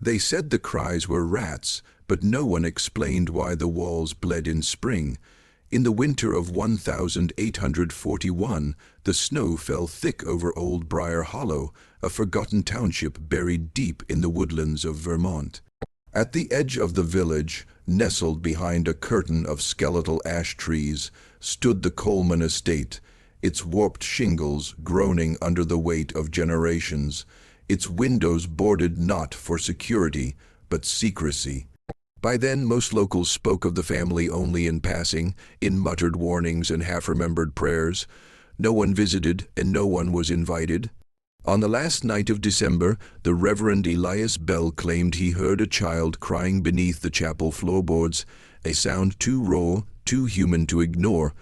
They said the cries were rats, but no one explained why the walls bled in spring. In the winter of 1841, the snow fell thick over old Briar Hollow, a forgotten township buried deep in the woodlands of Vermont. At the edge of the village, nestled behind a curtain of skeletal ash trees, stood the Coleman estate, its warped shingles groaning under the weight of generations, its windows boarded not for security, but secrecy. By then, most locals spoke of the family only in passing, in muttered warnings and half-remembered prayers. No one visited, and no one was invited. On the last night of December, the Reverend Elias Bell claimed he heard a child crying beneath the chapel floorboards, a sound too raw, too human to ignore.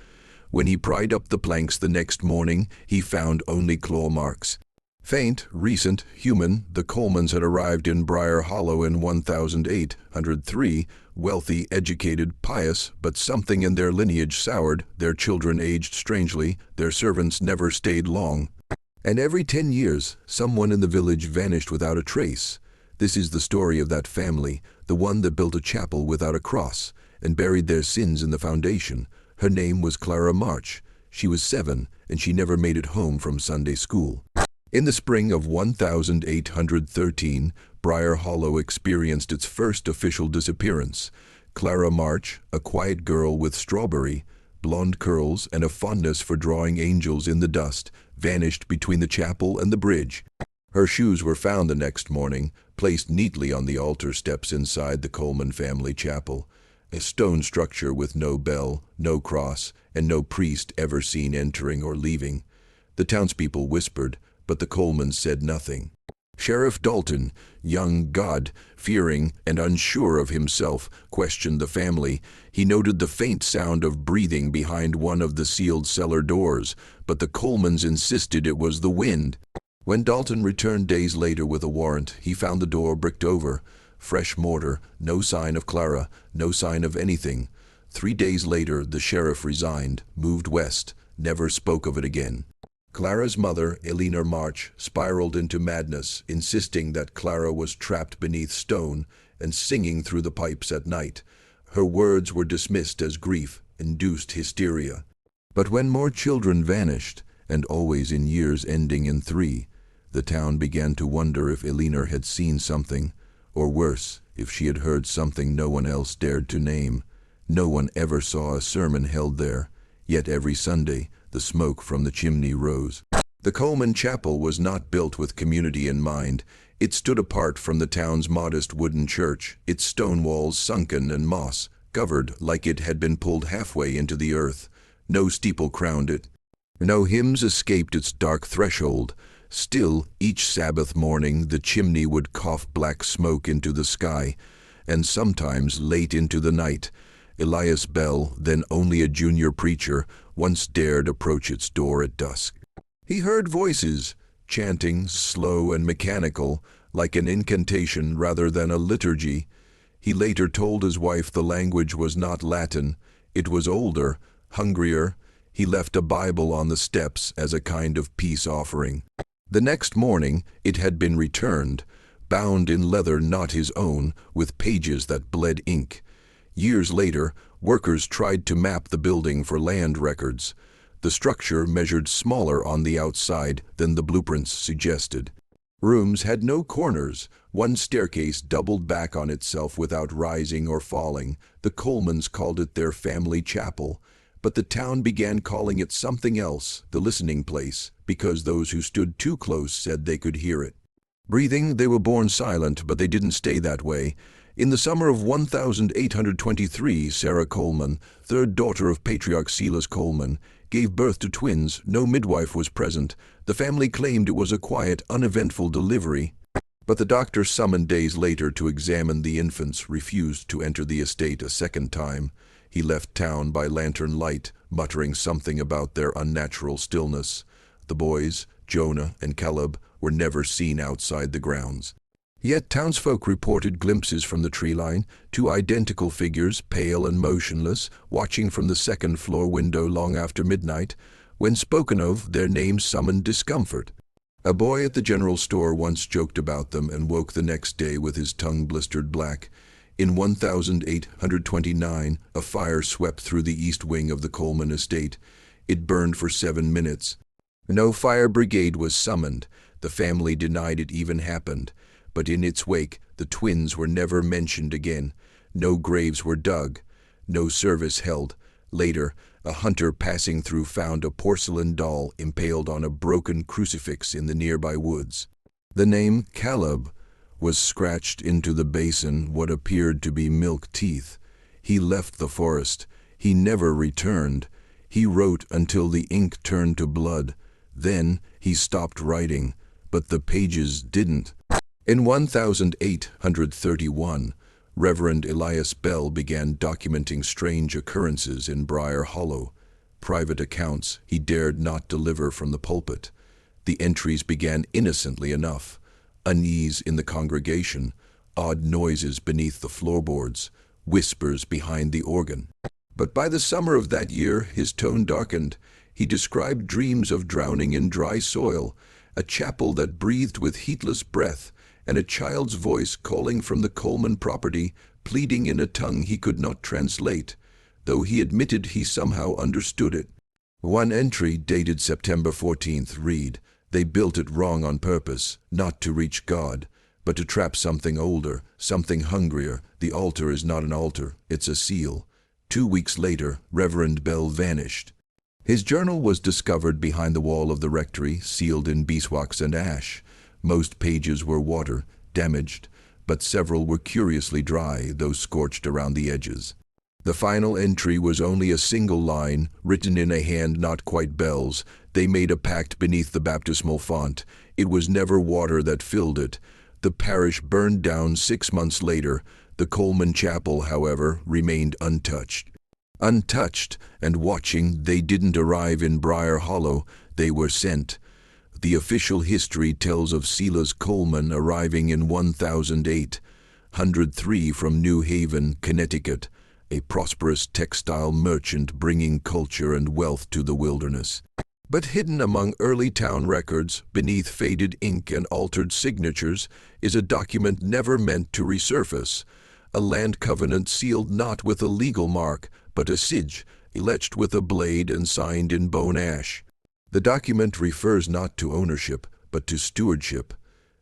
When he pried up the planks the next morning, he found only claw marks. Faint, recent, human, the Colemans had arrived in Briar Hollow in 1803, wealthy, educated, pious, but something in their lineage soured, their children aged strangely, their servants never stayed long. And every 10 years, someone in the village vanished without a trace. This is the story of that family, the one that built a chapel without a cross, and buried their sins in the foundation. Her name was Clara March. She was 7, and she never made it home from Sunday school. In the spring of 1813, Briar Hollow experienced its first official disappearance. Clara March, a quiet girl with strawberry, blonde curls, and a fondness for drawing angels in the dust, vanished between the chapel and the bridge. Her shoes were found the next morning, placed neatly on the altar steps inside the Coleman family chapel, a stone structure with no bell, no cross, and no priest ever seen entering or leaving. The townspeople whispered, but the Colemans said nothing. Sheriff Dalton, young, God-fearing, and unsure of himself, questioned the family. He noted the faint sound of breathing behind one of the sealed cellar doors, but the Colemans insisted it was the wind. When Dalton returned days later with a warrant, he found the door bricked over. Fresh mortar, no sign of Clara, no sign of anything. 3 days later, the sheriff resigned, moved west, never spoke of it again. Clara's mother, Eleanor March, spiraled into madness, insisting that Clara was trapped beneath stone and singing through the pipes at night. Her words were dismissed as grief-induced hysteria. But when more children vanished, and always in years ending in 3, the town began to wonder if Eleanor had seen something, or worse, if she had heard something no one else dared to name. No one ever saw a sermon held there, yet every Sunday, the smoke from the chimney rose. The Coleman Chapel was not built with community in mind. It stood apart from the town's modest wooden church, its stone walls sunken and moss-covered like it had been pulled halfway into the earth. No steeple crowned it. No hymns escaped its dark threshold. Still, each Sabbath morning, the chimney would cough black smoke into the sky, and sometimes late into the night, Elias Bell, then only a junior preacher, once dared approach its door at dusk. He heard voices, chanting, slow and mechanical, like an incantation rather than a liturgy. He later told his wife the language was not Latin. It was older, hungrier. He left a Bible on the steps as a kind of peace offering. The next morning, it had been returned, bound in leather not his own, with pages that bled ink. Years later, workers tried to map the building for land records. The structure measured smaller on the outside than the blueprints suggested. Rooms had no corners. One staircase doubled back on itself without rising or falling. The Colemans called it their family chapel, but the town began calling it something else, the listening place, because those who stood too close said they could hear it. Breathing, they were born silent, but they didn't stay that way. In the summer of 1823, Sarah Coleman, third daughter of Patriarch Silas Coleman, gave birth to twins. No midwife was present. The family claimed it was a quiet, uneventful delivery. But the doctor summoned days later to examine the infants refused to enter the estate a second time. He left town by lantern light, muttering something about their unnatural stillness. The boys, Jonah and Caleb, were never seen outside the grounds. Yet townsfolk reported glimpses from the tree line, 2 identical figures, pale and motionless, watching from the second-floor window long after midnight. When spoken of, their names summoned discomfort. A boy at the general store once joked about them and woke the next day with his tongue blistered black. In 1829, a fire swept through the east wing of the Coleman estate. It burned for 7 minutes. No fire brigade was summoned. The family denied it even happened. But in its wake, the twins were never mentioned again. No graves were dug. No service held. Later, a hunter passing through found a porcelain doll impaled on a broken crucifix in the nearby woods. The name Caleb was scratched into the basin what appeared to be milk teeth. He left the forest. He never returned. He wrote until the ink turned to blood. Then he stopped writing, but the pages didn't. In 1831, Reverend Elias Bell began documenting strange occurrences in Briar Hollow. Private accounts he dared not deliver from the pulpit. The entries began innocently enough. Unease in the congregation, odd noises beneath the floorboards, whispers behind the organ. But by the summer of that year, his tone darkened. He described dreams of drowning in dry soil, a chapel that breathed with heatless breath, and a child's voice calling from the Coleman property, pleading in a tongue he could not translate, though he admitted he somehow understood it. One entry, dated September 14th, read, "They built it wrong on purpose, not to reach God, but to trap something older, something hungrier. The altar is not an altar, it's a seal." 2 weeks later, Reverend Bell vanished. His journal was discovered behind the wall of the rectory, sealed in beeswax and ash. Most pages were water, damaged, but several were curiously dry, though scorched around the edges. The final entry was only a single line, written in a hand not quite Bell's. They made a pact beneath the baptismal font. It was never water that filled it. The parish burned down 6 months later. The Coleman Chapel, however, remained untouched. Untouched and watching, they didn't arrive in Briar Hollow, they were sent. The official history tells of Silas Coleman arriving in 1803 from New Haven, Connecticut, a prosperous textile merchant bringing culture and wealth to the wilderness. But hidden among early town records, beneath faded ink and altered signatures, is a document never meant to resurface. A land covenant sealed not with a legal mark, but a sigil, etched with a blade and signed in bone ash. The document refers not to ownership, but to stewardship.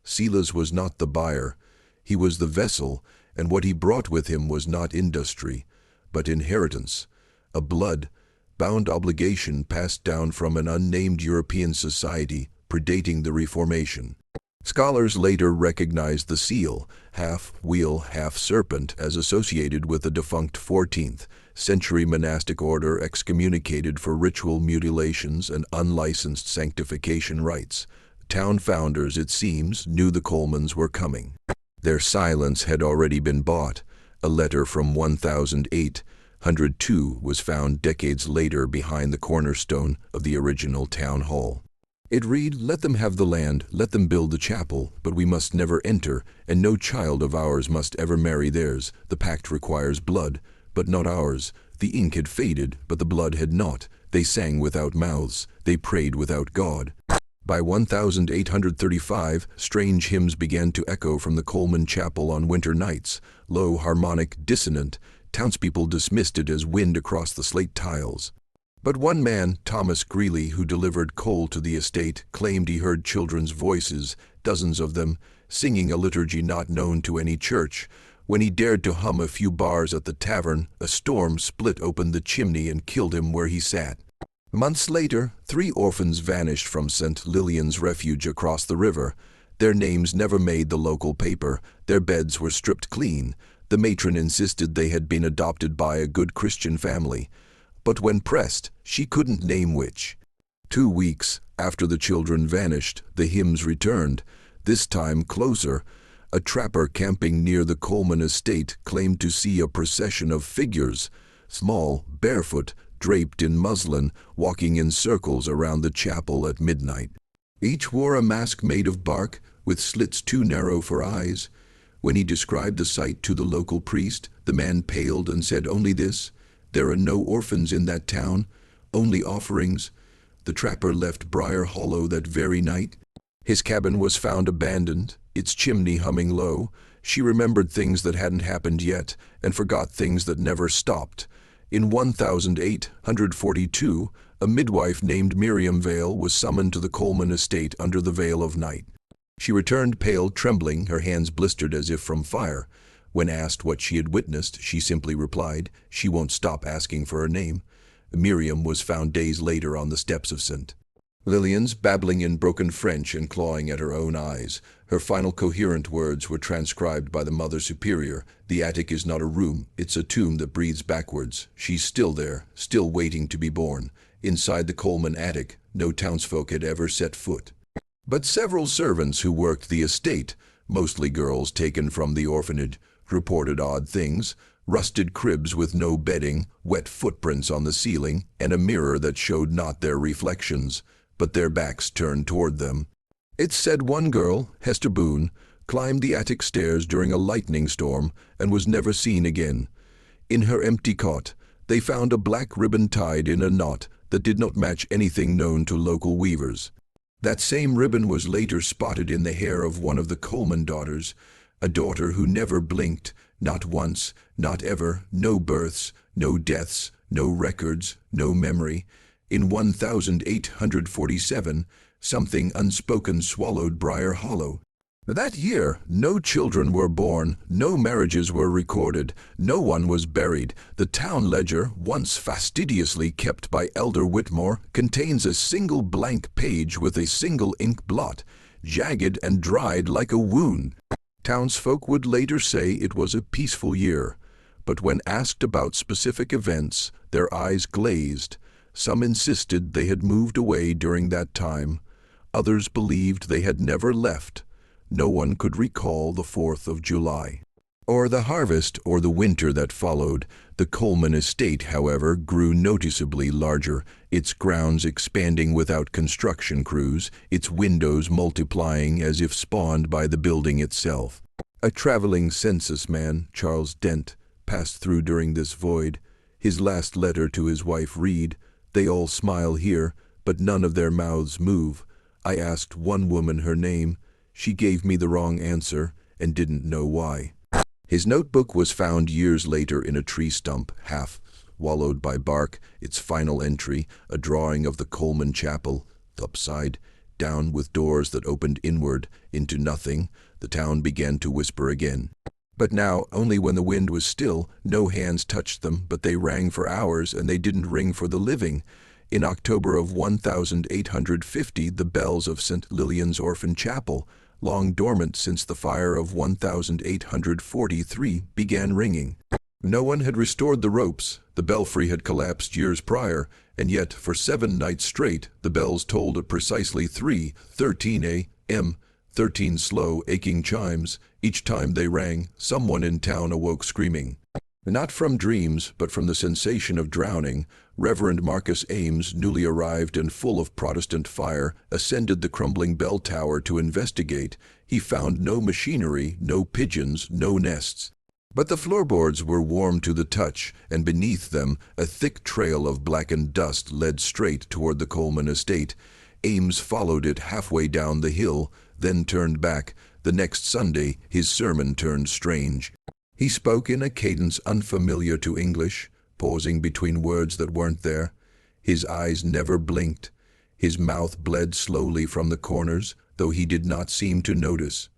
Silas was not the buyer. He was the vessel, and what he brought with him was not industry, but inheritance, a blood-bound obligation passed down from an unnamed European society predating the Reformation. Scholars later recognized the seal, half wheel, half serpent, as associated with a defunct 14th century monastic order excommunicated for ritual mutilations and unlicensed sanctification rites. Town founders, it seems, knew the Colemans were coming. Their silence had already been bought. A letter from 1802 was found decades later behind the cornerstone of the original town hall. It read, "Let them have the land, let them build the chapel, but we must never enter, and no child of ours must ever marry theirs. The pact requires blood, but not ours." The ink had faded, but the blood had not. They sang without mouths. They prayed without God. By 1835, strange hymns began to echo from the Coleman Chapel on winter nights, low, harmonic, dissonant. Townspeople dismissed it as wind across the slate tiles. But one man, Thomas Greeley, who delivered coal to the estate, claimed he heard children's voices, dozens of them, singing a liturgy not known to any church. When he dared to hum a few bars at the tavern, a storm split open the chimney and killed him where he sat. Months later, 3 orphans vanished from St. Lillian's Refuge across the river. Their names never made the local paper. Their beds were stripped clean. The matron insisted they had been adopted by a good Christian family. But when pressed, she couldn't name which. 2 weeks after the children vanished, the hymns returned, this time closer. A trapper camping near the Coleman estate claimed to see a procession of figures, small, barefoot, draped in muslin, walking in circles around the chapel at midnight. Each wore a mask made of bark, with slits too narrow for eyes. When he described the sight to the local priest, the man paled and said only this: "There are no orphans in that town, only offerings." The trapper left Briar Hollow that very night. His cabin was found abandoned, its chimney humming low. She remembered things that hadn't happened yet, and forgot things that never stopped. In 1842, a midwife named Miriam Vale was summoned to the Coleman estate under the veil of night. She returned pale, trembling, her hands blistered as if from fire. When asked what she had witnessed, she simply replied, "She won't stop asking for her name." Miriam was found days later on the steps of St. Lilian's, babbling in broken French and clawing at her own eyes. Her final coherent words were transcribed by the Mother Superior. "The attic is not a room, it's a tomb that breathes backwards. She's still there, still waiting to be born." Inside the Coleman attic, no townsfolk had ever set foot. But several servants who worked the estate, mostly girls taken from the orphanage, reported odd things: rusted cribs with no bedding, wet footprints on the ceiling, and a mirror that showed not their reflections, but their backs turned toward them. It said one girl, Hester Boone, climbed the attic stairs during a lightning storm and was never seen again. In her empty cot, they found a black ribbon tied in a knot that did not match anything known to local weavers. That same ribbon was later spotted in the hair of one of the Coleman daughters, a daughter who never blinked, not once, not ever, no births, no deaths, no records, no memory. In 1847, something unspoken swallowed Briar Hollow. That year, no children were born, no marriages were recorded, no one was buried. The town ledger, once fastidiously kept by Elder Whitmore, contains a single blank page with a single ink blot, jagged and dried like a wound. Townsfolk would later say it was a peaceful year, but when asked about specific events, their eyes glazed. Some insisted they had moved away during that time. Others believed they had never left. No one could recall the 4th of July, or the harvest, or the winter that followed. The Coleman estate, however, grew noticeably larger, its grounds expanding without construction crews, its windows multiplying as if spawned by the building itself. A traveling census man, Charles Dent, passed through during this void. His last letter to his wife read, "They all smile here, but none of their mouths move. I asked one woman her name. She gave me the wrong answer and didn't know why." His notebook was found years later in a tree stump, half wallowed by bark. Its final entry, a drawing of the Coleman chapel, upside down with doors that opened inward into nothing. The town began to whisper again. But now, only when the wind was still. No hands touched them, but they rang for hours, and they didn't ring for the living. In October of 1850, the bells of St. Lilian's Orphan Chapel, long dormant since the fire of 1843, began ringing. No one had restored the ropes. The belfry had collapsed years prior, and yet for 7 nights straight the bells tolled at precisely 3:13 a.m., 13 slow, aching chimes. Each time they rang, someone in town awoke screaming. Not from dreams, but from the sensation of drowning. Reverend Marcus Ames, newly arrived and full of Protestant fire, ascended the crumbling bell tower to investigate. He found no machinery, no pigeons, no nests. But the floorboards were warm to the touch, and beneath them a thick trail of blackened dust led straight toward the Coleman estate. Ames followed it halfway down the hill, then turned back. The next Sunday his sermon turned strange. He spoke in a cadence unfamiliar to English, pausing between words that weren't there. His eyes never blinked. His mouth bled slowly from the corners, though he did not seem to notice.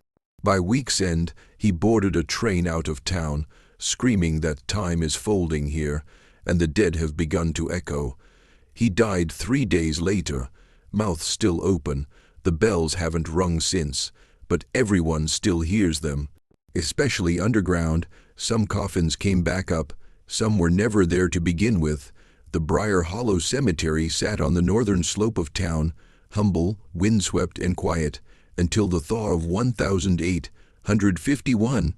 By week's end, he boarded a train out of town, screaming that time is folding here, and the dead have begun to echo. He died 3 days later, mouth still open. The bells haven't rung since, but everyone still hears them. Especially underground. Some coffins came back up, some were never there to begin with. The Briar Hollow Cemetery sat on the northern slope of town, humble, windswept, and quiet, until the thaw of 1851.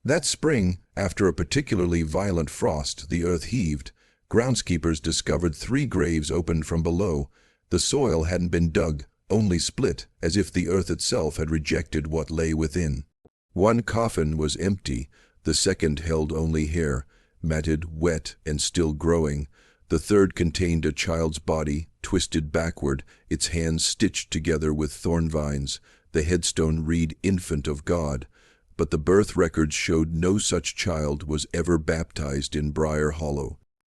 That spring, after a particularly violent frost, the earth heaved. Groundskeepers discovered 3 graves opened from below. The soil hadn't been dug, only split, as if the earth itself had rejected what lay within. One coffin was empty, the second held only hair, matted, wet, and still growing. The third contained a child's body, twisted backward, its hands stitched together with thorn vines. The headstone read Infant of God, but the birth records showed no such child was ever baptized in Briar Hollow.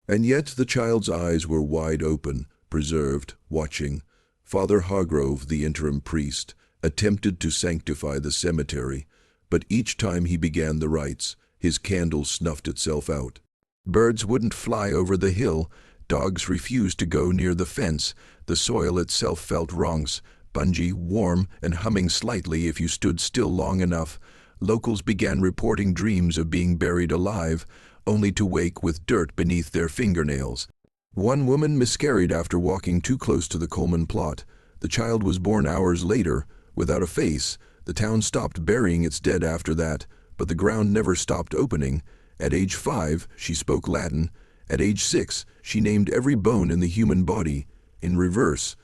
And yet the child's eyes were wide open, preserved, watching. Father Hargrove, the interim priest, attempted to sanctify the cemetery, but each time he began the rites, his candle snuffed itself out. Birds wouldn't fly over the hill, dogs refused to go near the fence, the soil itself felt wrong, spongy, warm, and humming slightly if you stood still long enough. Locals began reporting dreams of being buried alive, only to wake with dirt beneath their fingernails. One woman miscarried after walking too close to the Coleman plot. The child was born hours later, without a face. The town stopped burying its dead after that, but the ground never stopped opening. At age 5, she spoke Latin. At age 6, she named every bone in the human body, in reverse.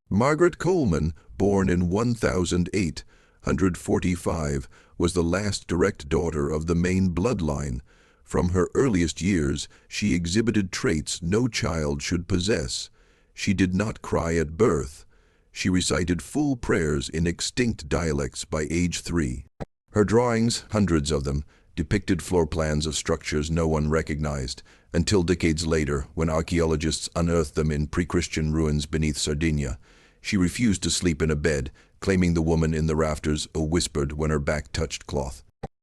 Margaret Coleman, born in 1845, was the last direct daughter of the main bloodline. From her earliest years, she exhibited traits no child should possess. She did not cry at birth. She recited full prayers in extinct dialects by age 3. Her drawings, hundreds of them, depicted floor plans of structures no one recognized, until decades later, when archaeologists unearthed them in pre-Christian ruins beneath Sardinia. She refused to sleep in a bed, claiming the woman in the rafters whispered when her back touched cloth.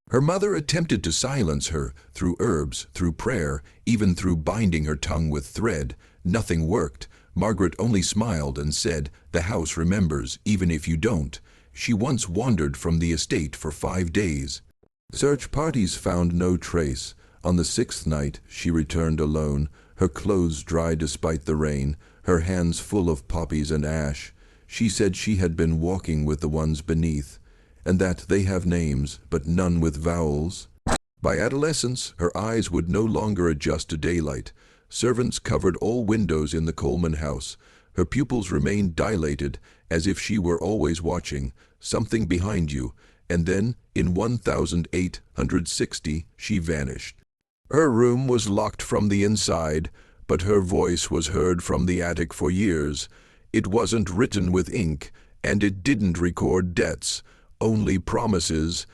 Her mother attempted to silence her, through herbs, through prayer, even through binding her tongue with thread. Nothing worked. Margaret only smiled and said, "The house remembers, even if you don't." She once wandered from the estate for 5 days. Search parties found no trace. On the 6th night, she returned alone, her clothes dry despite the rain, her hands full of poppies and ash. She said she had been walking with the ones beneath, and that they have names, but none with vowels. By adolescence, her eyes would no longer adjust to daylight. Servants covered all windows in the Coleman house. Her pupils remained dilated, as if she were always watching, something behind you, and then, in 1860, she vanished. Her room was locked from the inside, but her voice was heard from the attic for years. It wasn't written with ink, and it didn't record debts, only promises.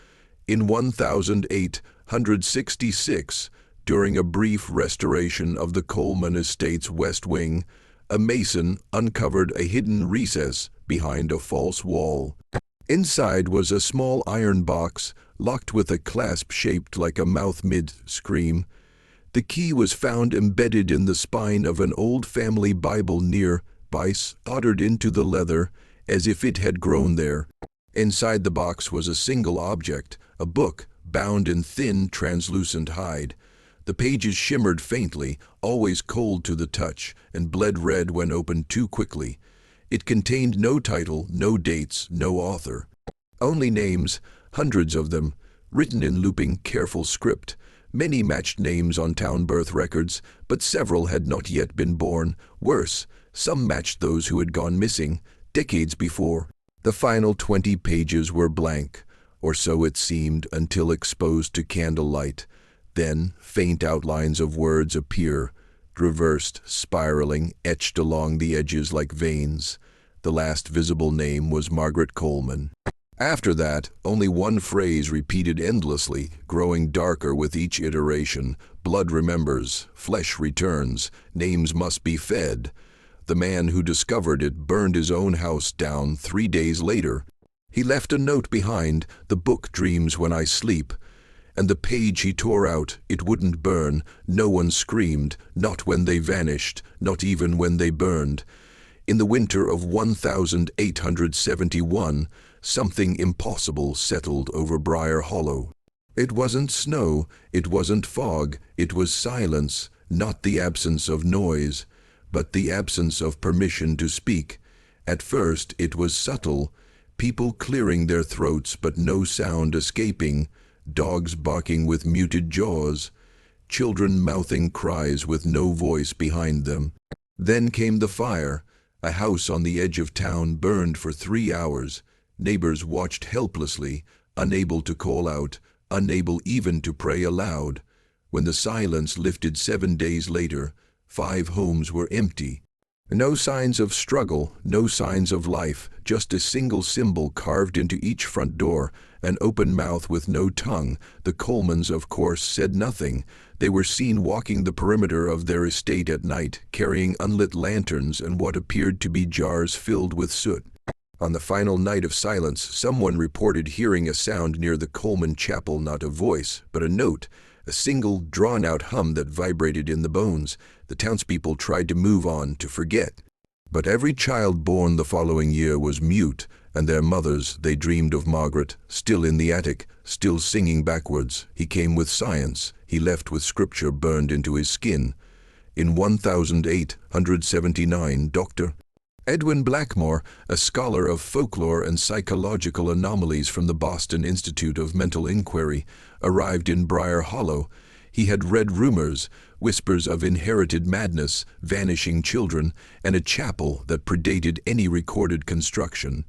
In 1866, during a brief restoration of the Coleman estate's west wing, a mason uncovered a hidden recess behind a false wall. Inside was a small iron box, locked with a clasp shaped like a mouth mid-scream. The key was found embedded in the spine of an old family Bible nearby, soldered into the leather, as if it had grown there. Inside the box was a single object, a book, bound in thin, translucent hide. The pages shimmered faintly, always cold to the touch, and bled red when opened too quickly. It contained no title, no dates, no author. Only names, hundreds of them, written in looping, careful script. Many matched names on town birth records, but several had not yet been born. Worse, some matched those who had gone missing decades before. The final 20 pages were blank, or so it seemed until exposed to candlelight. Then faint outlines of words appear, reversed, spiraling, etched along the edges like veins. The last visible name was Margaret Coleman. After that, only one phrase repeated endlessly, growing darker with each iteration. Blood remembers, flesh returns, names must be fed. The man who discovered it burned his own house down 3 days later. He left a note behind, the book Dreams When I Sleep. And the page he tore out, it wouldn't burn. No one screamed, not when they vanished, not even when they burned. In the winter of 1871, something impossible settled over Briar Hollow. It wasn't snow, it wasn't fog, it was silence, not the absence of noise, but the absence of permission to speak. At first it was subtle, people clearing their throats but no sound escaping, dogs barking with muted jaws, children mouthing cries with no voice behind them. Then came the fire. A house on the edge of town burned for 3 hours. Neighbors watched helplessly, unable to call out, unable even to pray aloud. When the silence lifted 7 days later, 5 homes were empty. No signs of struggle, no signs of life, just a single symbol carved into each front door, an open mouth with no tongue. The Colemans, of course, said nothing. They were seen walking the perimeter of their estate at night, carrying unlit lanterns and what appeared to be jars filled with soot. On the final night of silence, someone reported hearing a sound near the Coleman chapel, not a voice, but a note, a single, drawn-out hum that vibrated in the bones. The townspeople tried to move on, to forget. But every child born the following year was mute, and their mothers, they dreamed of Margaret, still in the attic, still singing backwards. He came with science, he left with scripture burned into his skin. In 1879, Dr. Edwin Blackmore, a scholar of folklore and psychological anomalies from the Boston Institute of Mental Inquiry, arrived in Briar Hollow. He had read rumors, whispers of inherited madness, vanishing children, and a chapel that predated any recorded construction.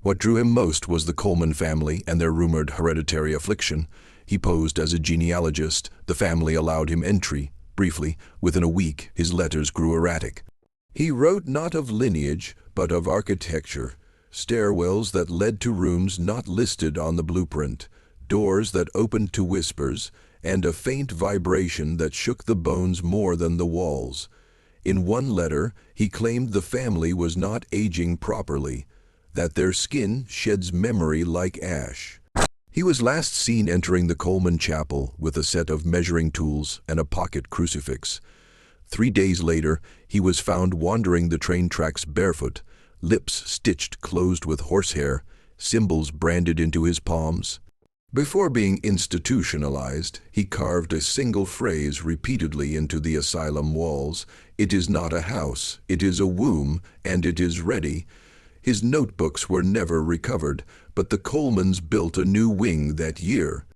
What drew him most was the Coleman family and their rumored hereditary affliction. He posed as a genealogist. The family allowed him entry. Briefly, within a week, his letters grew erratic. He wrote not of lineage, but of architecture, stairwells that led to rooms not listed on the blueprint, doors that opened to whispers, and a faint vibration that shook the bones more than the walls. In one letter, he claimed the family was not aging properly, that their skin sheds memory like ash. He was last seen entering the Coleman chapel with a set of measuring tools and a pocket crucifix. 3 days later, he was found wandering the train tracks barefoot, lips stitched closed with horsehair, symbols branded into his palms. Before being institutionalized, he carved a single phrase repeatedly into the asylum walls: "It is not a house, it is a womb, and it is ready." His notebooks were never recovered, but the Colemans built a new wing that year.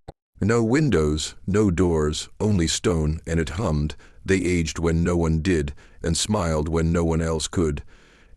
No windows, no doors, only stone, and it hummed. They aged when no one did, and smiled when no one else could.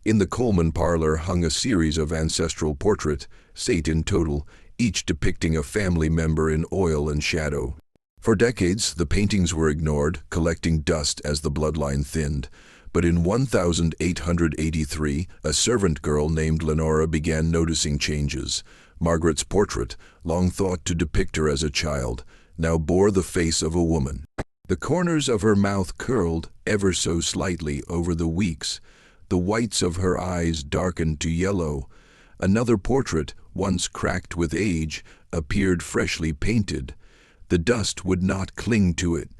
In the Coleman parlor hung a series of ancestral portraits, 8 in total, each depicting a family member in oil and shadow. For decades, the paintings were ignored, collecting dust as the bloodline thinned. But in 1883, a servant girl named Lenora began noticing changes. Margaret's portrait, long thought to depict her as a child, now bore the face of a woman. The corners of her mouth curled ever so slightly over the weeks. The whites of her eyes darkened to yellow. Another portrait, once cracked with age, appeared freshly painted. The dust would not cling to it.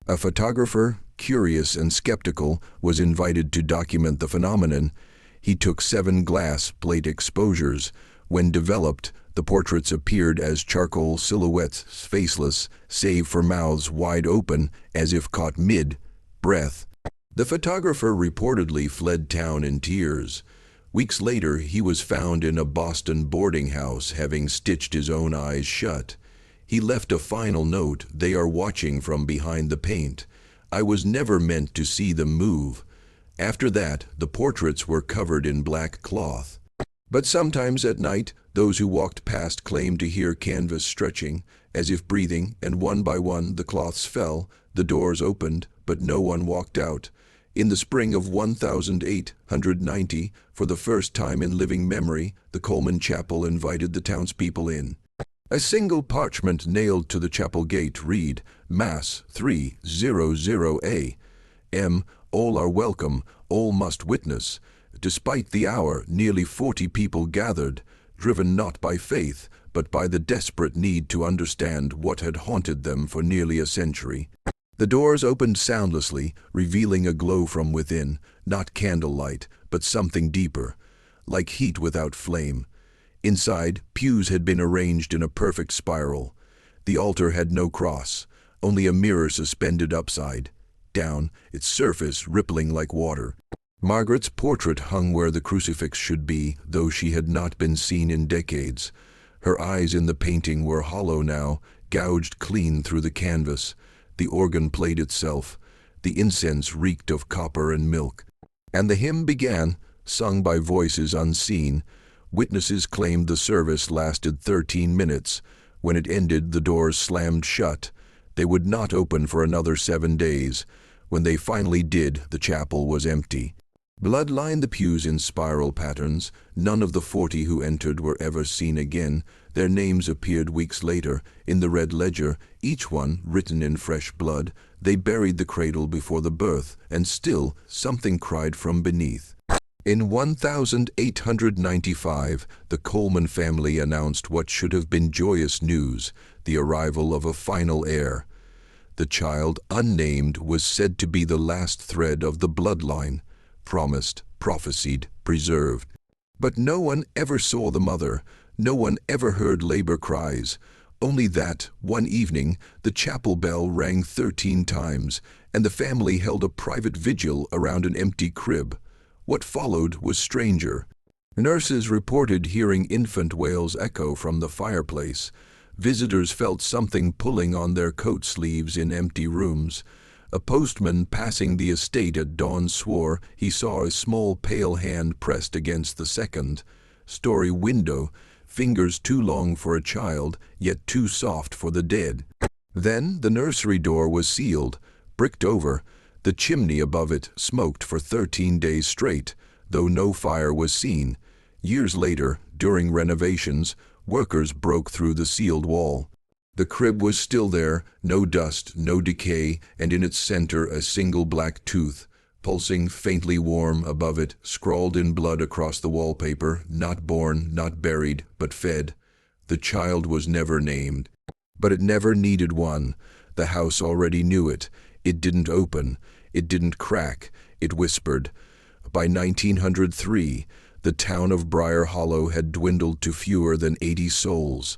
A photographer, curious and skeptical, was invited to document the phenomenon. He took 7 glass plate exposures. When developed, the portraits appeared as charcoal silhouettes, faceless, save for mouths wide open, as if caught mid-breath. The photographer reportedly fled town in tears. Weeks later, he was found in a Boston boarding house, having stitched his own eyes shut. He left a final note: "They are watching from behind the paint. I was never meant to see them move." After that, the portraits were covered in black cloth. But sometimes at night, those who walked past claimed to hear canvas stretching, as if breathing, and one by one the cloths fell, the doors opened, but no one walked out. In the spring of 1890, for the first time in living memory, the Coleman Chapel invited the townspeople in. A single parchment nailed to the chapel gate read, "Mass 300 A.M. All are welcome, all must witness." Despite the hour, nearly 40 people gathered, driven not by faith, but by the desperate need to understand what had haunted them for nearly a century. The doors opened soundlessly, revealing a glow from within, not candlelight, but something deeper, like heat without flame. Inside, pews had been arranged in a perfect spiral. The altar had no cross, only a mirror suspended upside down, its surface rippling like water. Margaret's portrait hung where the crucifix should be, though she had not been seen in decades. Her eyes in the painting were hollow now, gouged clean through the canvas. The organ played itself. The incense reeked of copper and milk. And the hymn began, sung by voices unseen. Witnesses claimed the service lasted 13 minutes. When it ended, the doors slammed shut. They would not open for another 7 days. When they finally did, the chapel was empty. Blood lined the pews in spiral patterns. None of the 40 who entered were ever seen again. Their names appeared weeks later in the red ledger, each one written in fresh blood. They buried the cradle before the birth, and still something cried from beneath. In 1895, the Coleman family announced what should have been joyous news, the arrival of a final heir. The child, unnamed, was said to be the last thread of the bloodline, promised, prophesied, preserved. But no one ever saw the mother. No one ever heard labor cries. Only that, one evening, the chapel bell rang 13 times, and the family held a private vigil around an empty crib. What followed was stranger. Nurses reported hearing infant wails echo from the fireplace. Visitors felt something pulling on their coat sleeves in empty rooms. A postman passing the estate at dawn swore he saw a small pale hand pressed against the second-story window, fingers too long for a child, yet too soft for the dead. Then the nursery door was sealed, bricked over. The chimney above it smoked for 13 days straight, though no fire was seen. Years later, during renovations, workers broke through the sealed wall. The crib was still there, no dust, no decay, and in its center a single black tooth, pulsing faintly warm above it, scrawled in blood across the wallpaper, not born, not buried, but fed. The child was never named. But it never needed one. The house already knew it. It didn't open. It didn't crack. It whispered. By 1903, the town of Briar Hollow had dwindled to fewer than 80 souls.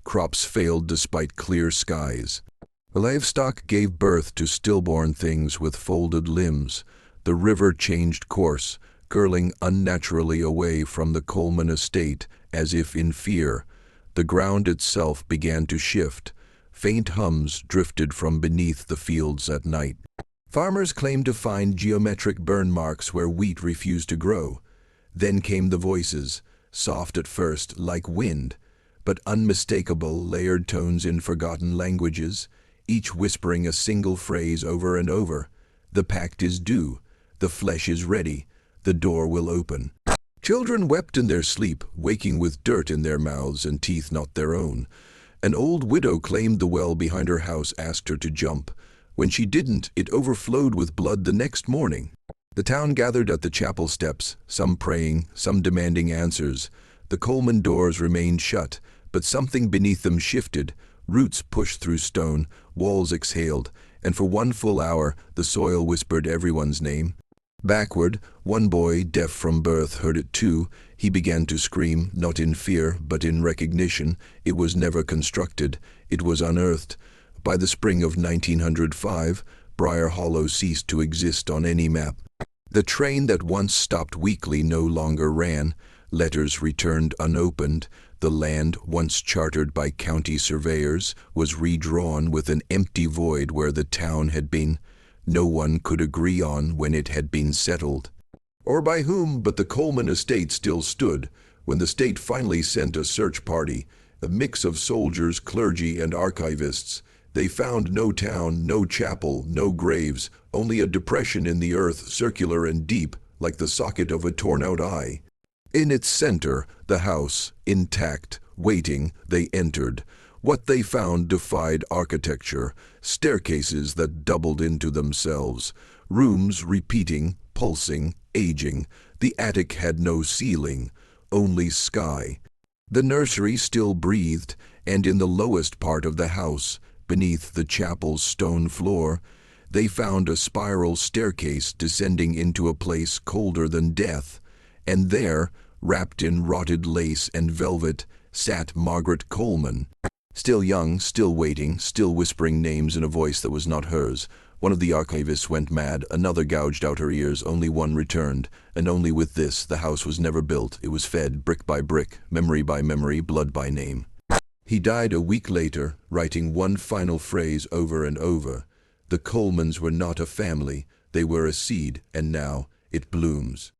Crops failed despite clear skies. Livestock gave birth to stillborn things with folded limbs. The river changed course, curling unnaturally away from the Coleman estate, as if in fear. The ground itself began to shift. Faint hums drifted from beneath the fields at night. Farmers claimed to find geometric burn marks where wheat refused to grow. Then came the voices, soft at first, like wind, but unmistakable, layered tones in forgotten languages, each whispering a single phrase over and over. The pact is due. The flesh is ready. The door will open. Children wept in their sleep, waking with dirt in their mouths and teeth not their own. An old widow claimed the well behind her house asked her to jump. When she didn't, it overflowed with blood the next morning. The town gathered at the chapel steps, some praying, some demanding answers. The Coleman doors remained shut, but something beneath them shifted. Roots pushed through stone, walls exhaled, and for one full hour the soil whispered everyone's name. Backward, one boy, deaf from birth, heard it too. He began to scream, not in fear, but in recognition. It was never constructed. It was unearthed. By the spring of 1905, Briar Hollow ceased to exist on any map. The train that once stopped weekly no longer ran. Letters returned unopened. The land, once chartered by county surveyors, was redrawn with an empty void where the town had been. No one could agree on when it had been settled. Or by whom, but the Coleman estate still stood. When the state finally sent a search party, a mix of soldiers, clergy, and archivists, they found no town, no chapel, no graves, only a depression in the earth, circular and deep, like the socket of a torn-out eye. In its center, the house, intact, waiting, they entered. What they found defied architecture, staircases that doubled into themselves, rooms repeating, pulsing, aging. The attic had no ceiling, only sky. The nursery still breathed, and in the lowest part of the house, beneath the chapel's stone floor, they found a spiral staircase descending into a place colder than death, and there, wrapped in rotted lace and velvet, sat Margaret Coleman. Still young, still waiting, still whispering names in a voice that was not hers. One of the archivists went mad, another gouged out her ears, only one returned, and only with this the house was never built. It was fed, brick by brick, memory by memory, blood by name. He died a week later, writing one final phrase over and over. The Colemans were not a family, they were a seed, and now it blooms.